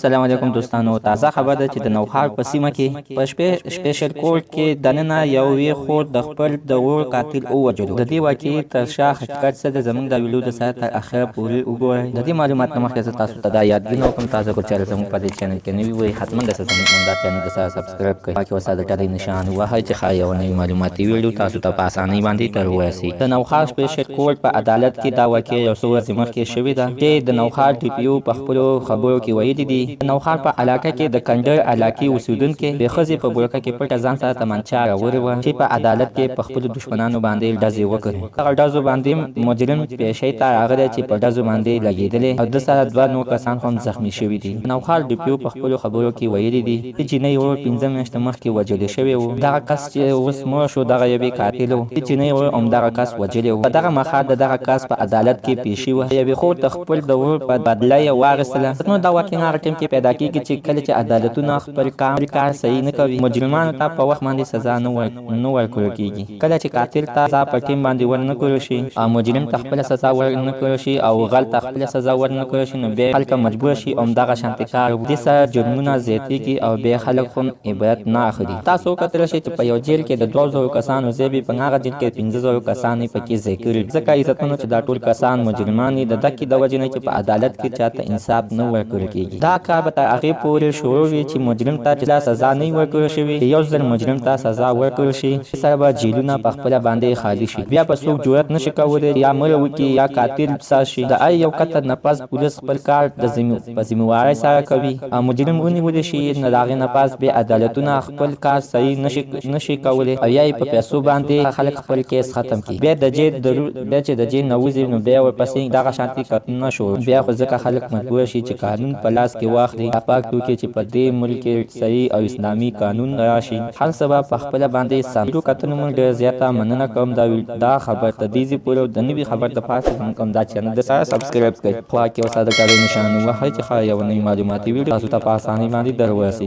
السلام علیکم دوستانو. تازه خبر ده چې د نوښار په سیمه کې په سپیشل کورټ کې دننه یو وی خور د خپل د ورور قاتل ووژلو. د دې واقعې تر شا حقیقت څه ده زموږ د ویډیو د سره تر اخره پورې وګورئ. د دې معلومات نه مخکې زه تاسو ته دا یادونه وکړم تاسو کو چینل زموږ په دې چینل کې نوي وئ حتما د زموږ دا چینل د سره سبسکرایب کړئ باقي وسه د ټلې نشان وهئ چې ښایي یوه نوي معلوماتي ویډیو تاسو ته په اسانۍ باندې تر ورسي. د نوښار سپیشل کورټ په عدالت کې دا واقعه یو څو ورځې مخکې شوې ده چې د نوښار ټي پي او په خپلو خبرو کې ویلي دي د نوښار په علاقه کې د کندر علاقې اوسېدونکي د ښځې په بورکه کې پټه ځان سره تمانچه راوړې وه چې په عدالت کې په خپلو دښمنانو باندې ډزې وکړي. دغه ډزو باندې مجرم پیشۍ ته راغلی چې په ډزو باندې لګېدلی او د سره دوه نور کسان هم زخمي شوي دي. نوښار ډي پي او په خپلو خبرو کې ویلي دي چې جینۍ ورور 15 میاشتې مخکې وژلی شوی و. دغه کس چې اوس مړ شو دغه یوې قاتل و چې جینۍ ورور همدغه کس وژلی و. په دغه مهال د دغه کس په عدالت کې پیشي وه. یوې خور د خپل د ورور په بدله یې واخیستله. نو دا واقعا هغه ټایم کې پیدا کېږي چې کله چې عدالتونه خپل کار صحیح نه کوي مجرمانو ته په وخت باندې سزا نه ورکول کېږي. کله چې قاتل ته سزا په ټیم باندې ورنکړل شي او مجرم ته خپله سزا ورنکړل شي او غل ته خپله سزا ورنکړل شي نو بیا خلک مجبور شي همدغه شانتې کار وکړي. دې سره جرمونه زیاتېږي او بیا خلک هم عبرت نه اخلي. تاسو وکتلی شئ چې په یو جیل کې د 2000 کسانو ځای به په هغه جیل کې 15000 کسان یې پکې ځای کړي. ځکه عزتمنو چې دا ټول کسان مجرمان دي د دکې د وجې نه چې په عدالت کې چاته انصاف نه ورکول کېږي. دا کار به تر هغې پورې شروع وي چې مجرم ته چې سزا نه وي ورکړل شوې یو ځل مجرم ته سزا ورکړل شي سره به جیلونه په خپله باندې خالي شي. بیا به څوک جرأت نشي کولی یا مړه وکړي یا قاتل ساز شي. د هر یو قتل نه پس پولیس خپل کار په ذمهوارۍ سره کوي او مجرم ونیولی شي نو د هغې نه پس بیا عدالتونه خپل کار صحیح نشي کولی او یا یې په پیسو باندې خلک خپل کیس ختم کړي. بیا چې د جیل نه وځي نو بیا ورپسې دغه شانتې قتلونه شروع بیا خو ځکه خلک مجبور شي چې قانون په لاس کې واخلي پاک توکي چې په دې ملک کې صحیح او اسلامي قانون راشي. هر سبا په خپله باندې سم کتنو موږ ډېر زیاته مننه کوم دا خبر ته دیزي پورې د نوي خبر دپاره موږ هم دا چینل د سره سبسکرایب کړئ خوا کې ورسره د ټلې نشان وهئ چې ښایي یوه نوي معلوماتي ویډیو تاسو ته په اسانۍ باندې در ورسي.